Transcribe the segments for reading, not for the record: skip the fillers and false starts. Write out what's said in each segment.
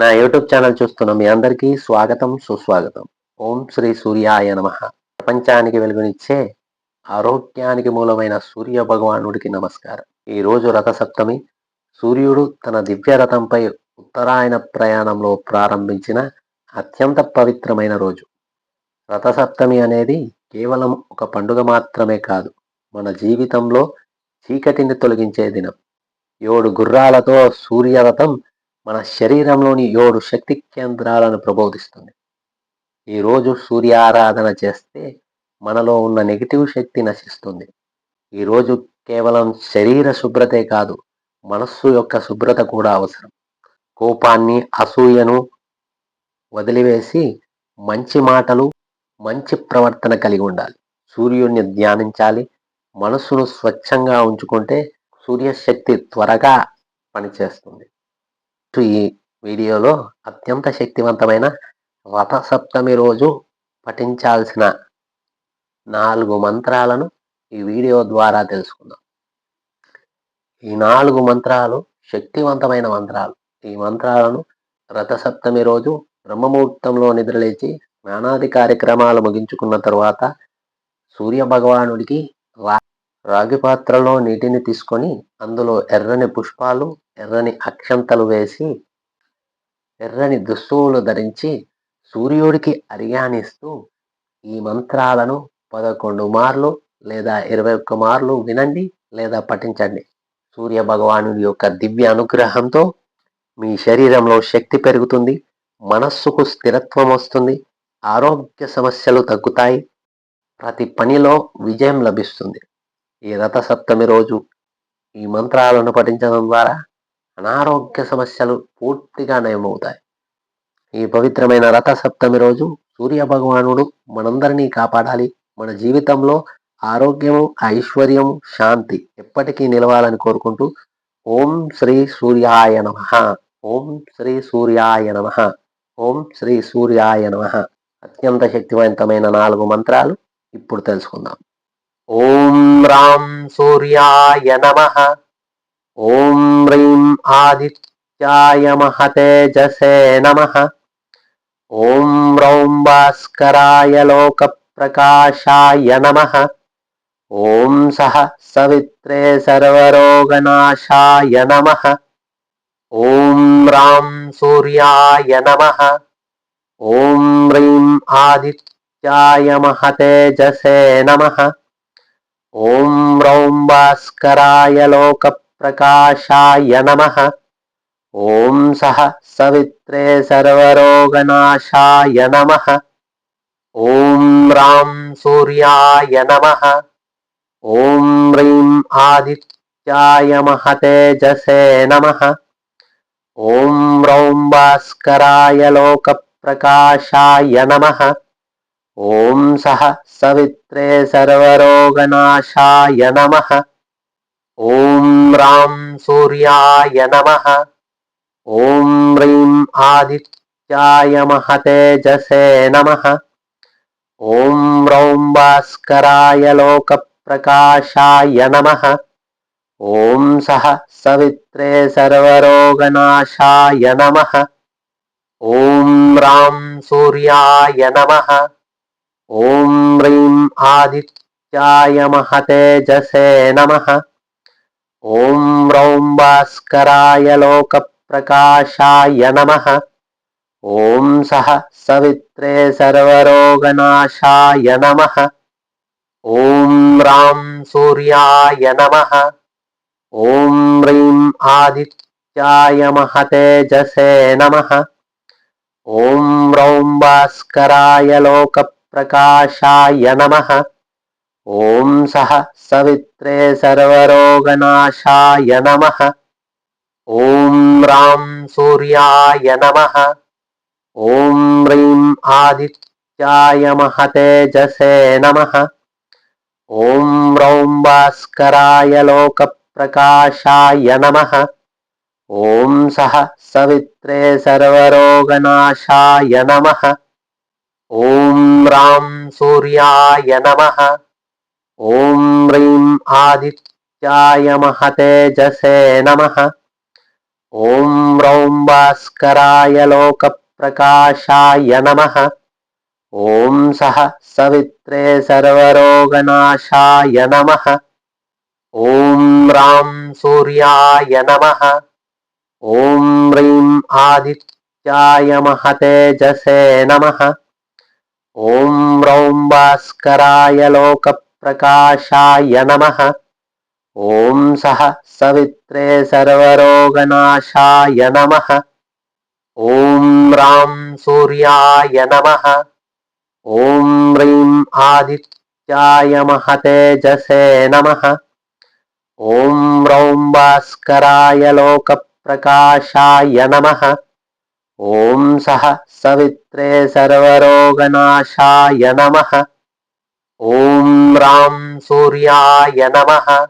నా YouTube channel చూస్తున్న మీ అందరికీ స్వాగతం, సుస్వాగతం. ఓం శ్రీ సూర్యాయ నమః. ప్రపంచానికి వెలుగునిచ్చే, ఆరోగ్యానికి మూలమైన సూర్య భగవానుడికి నమస్కారం. ఈరోజు రథసప్తమి. సూర్యుడు తన దివ్య రథంపై ఉత్తరాయణ ప్రయాణంలో ప్రారంభించిన అత్యంత పవిత్రమైన రోజు. రథసప్తమి అనేది కేవలం ఒక పండుగ మాత్రమే కాదు, మన జీవితంలో చీకటిని తొలగించే దినం. 7 గుర్రాలతో సూర్యరథం మన శరీరంలోని 7 శక్తి కేంద్రాలను ప్రబోధిస్తుంది. ఈరోజు సూర్యారాధన చేస్తే మనలో ఉన్న నెగిటివ్ శక్తి నశిస్తుంది. ఈరోజు కేవలం శరీర శుభ్రతే కాదు, మనస్సు యొక్క శుభ్రత కూడా అవసరం. కోపాన్ని, అసూయను వదిలివేసి మంచి మాటలు, మంచి ప్రవర్తన కలిగి ఉండాలి. సూర్యుడిని ధ్యానించాలి. మనస్సును స్వచ్ఛంగా ఉంచుకుంటే సూర్యశక్తి త్వరగా పనిచేస్తుంది. ఈ వీడియోలో అత్యంత శక్తివంతమైన రథసప్తమి రోజు పఠించాల్సిన 4 మంత్రాలను ఈ వీడియో ద్వారా తెలుసుకుందాం. ఈ 4 మంత్రాలు శక్తివంతమైన మంత్రాలు. ఈ మంత్రాలను రథసప్తమి రోజు బ్రహ్మముహూర్తంలో నిద్రలేచి స్నానాది కార్యక్రమాలు ముగించుకున్న తరువాత సూర్య భగవానుడికి రాగి పాత్రలో నీటిని తీసుకొని అందులో ఎర్రని పుష్పాలు, ఎర్రని అక్షంతలు వేసి, ఎర్రని దుస్తువులు ధరించి సూర్యుడికి అర్ఘ్యాన్నిస్తూ ఈ మంత్రాలను 11 మార్లు లేదా 21 మార్లు వినండి లేదా పఠించండి. సూర్య భగవానుడి యొక్క దివ్య అనుగ్రహంతో మీ శరీరంలో శక్తి పెరుగుతుంది, మనస్సుకు స్థిరత్వం వస్తుంది, ఆరోగ్య సమస్యలు తగ్గుతాయి, ప్రతి పనిలో విజయం లభిస్తుంది. ఈ రథసప్తమి రోజు ఈ మంత్రాలను పఠించడం ద్వారా అనారోగ్య సమస్యలు పూర్తిగా నయమవుతాయి. ఈ పవిత్రమైన రథసప్తమి రోజు సూర్య భగవానుడు మనందరినీ కాపాడాలి. మన జీవితంలో ఆరోగ్యము, ఐశ్వర్యము, శాంతి ఎప్పటికీ నిలవాలని కోరుకుంటూ ఓం శ్రీ సూర్యాయ నమః, ఓం శ్రీ సూర్యాయ నమః, ఓం శ్రీ సూర్యాయ నమః. అత్యంత శక్తివంతమైన 4 మంత్రాలు ఇప్పుడు తెలుసుకుందాం. ఓం రాం సూర్యాయ నమః, ఓం హ్రీం ఆదిత్యాయ మహతేజసే నమః, ఓం రౌం భాస్కరాయ లోక ప్రకాశాయ నమః, ఓం సహ సవిత్రే సర్వరోగనాశాయ నమః, ఓం రాం సూర్యాయ నమః, ఓం హ్రీం ఆదిత్యాయ మహతేజసే నమః, ఓం రౌం భాస్కరాయ లోక ప్రకాశాయ నమః, ఓం సహ సవిత్రే సర్వరోగనాశాయ నమః, ఓం రాం సూర్యాయ నమః, ఓం హ్రీం ఆదిత్యాయ మహతేజసే నమః, ఓం రౌం భాస్కరాయ లోక ప్రకాశాయ నమః, ఓం సహ సవిత్రే సర్వరోగనాశాయ నమః, ఓం రాం సూర్యాయ నమః, ఓం హ్రీం ఆదిత్యాయ మహతేజసే నమః, ఓం రౌం భాస్కరాయ లోక ప్రకాశాయ నమః, ఓం సహ సవిత్రే సర్వరోగనాశాయ నమః, ఓం రాం సూర్యాయ నమః, ఓం హ్రీం ఆదిత్యాయ మహతేజసే నమః, ఓం రౌం భాస్కరాయ లోక ప్రకాశాయ నమః, ఓం సహ సవిత్రే సర్వరోగనాశాయ నమః, ఓం రాం సూర్యాయ నమః, ఓం హ్రీం ఆదిత్యాయ మహతేజసే నమః, ఓం రౌం భాస్కరాయ లోక ప్రకాశాయ నమః, ఓం సహ సవిత్రే సర్వరోగనాశాయ నమః, ఓం రాం సూర్యాయ నమః, ఓం హ్రీం ఆదిత్యాయ మహతేజసే నమః, ఓం రౌం భాస్కరాయ లోక ప్రకాశాయ నమః, ఓం సహ సవిత్రే సర్వరోగనాశాయ నమః, ఓం రాం సూర్యాయ నమః, ఓం హ్రీం ఆదిత్యాయ మహతేజసే నమః, ॐ रौं भास्कराय लोकप्रकाशाय नमः। ॐ सः सवित्रे सर्वरोगनाशाय नमः। ॐ रां सूर्याय नमः। ॐ ह्रीं आदित्याय महतेजसे नमः। ॐ रौं भास्कराय लोकप्रकाशाय नमः। ॐ सः सवित्रे सर्वरोगनाशाय नमः। ॐ रां सूर्याय नमः। ॐ ह्रीं आदित्याय महतेजसे नमः। ॐ रौं भास्कराय लोकप्रकाशाय नमः। ॐ सः सवित्रे सर्वरोगनाशाय नमः। ॐ रां सूर्याय नमः।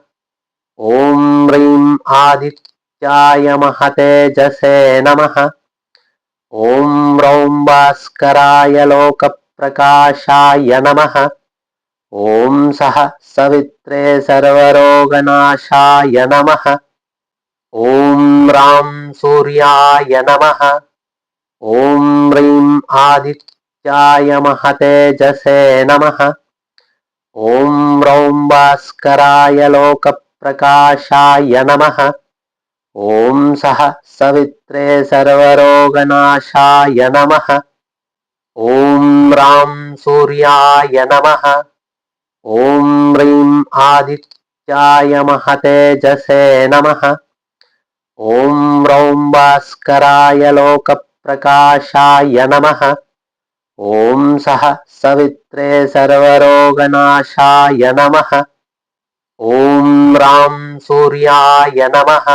ॐ ह्रीं आदित्याय महतेजसे नमः। ॐ रौं भास्कराय लोकप्रकाशाय नमः। ॐ सः सवित्रे सर्वरोगनाशाय नमः। ॐ रां सूर्याय नमः। ॐ ह्रीं आदित्याय महतेजसे नमः। ॐ रौं भास्कराय लोकप्रकाशाय नमः। ॐ सः सवित्रे सर्वरोगनाशाय नमः। ॐ रां सूर्याय नमः। ॐ ह्रीं आदित्याय महतेजसे नमः। ॐ रौं भास्कराय लोकप्रकाशाय नमः। ॐ सः सवित्रे सर्वरोगनाशाय नमः। ॐ रां सूर्याय नमः।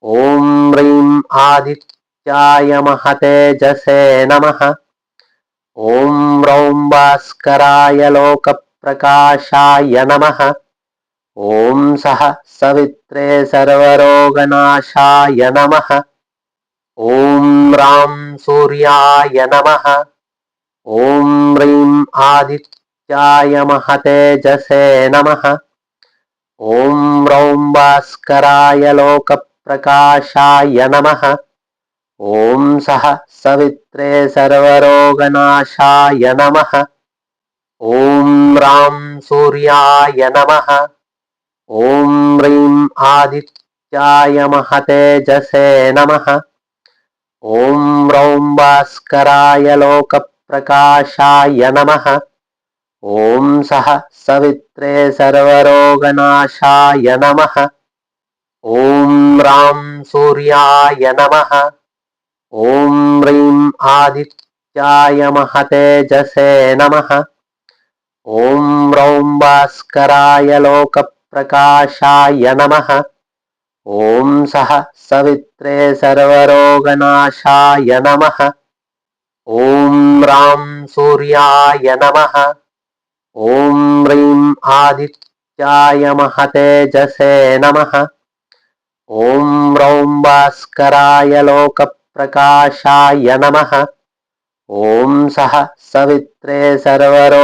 ॐ ह्रीं आदित्याय महतेजसे नमः। ॐ रौं भास्कराय लोकप्रकाशाय नमः। ॐ सः सवित्रे सर्वरोगनाशाय नमः। ॐ रां सूर्याय नमः। ॐ ह्रीं आदित्याय महतेजसे नमः। ॐ रौं भास्कराय लोकप्रकाशाय नमः। ॐ सः सवित्रे सर्वरोगनाशाय नमः। ॐ रां सूर्याय नमः। ॐ ह्रीं आदित्याय महतेजसे नमः। ॐ रौं भास्कराय लोकप्रकाशाय नमः। ॐ सः सवित्रे सर्वरोगनाशाय नमः। ॐ रां सूर्याय नमः। ॐ ह्रीं आदित्याय महतेजसे नमः। ॐ रौं भास्कराय लोकप्रकाशाय नमः। ॐ सः सवित्रे सर्वरोगनाशाय नमः। ॐ रां सूर्याय नमः। ॐ ह्रीं आदित्याय महतेजसे नमः। ॐ रौं भास्कराय लोकप्रकाशाय नमः। ॐ सः सवित्रे सर्वरो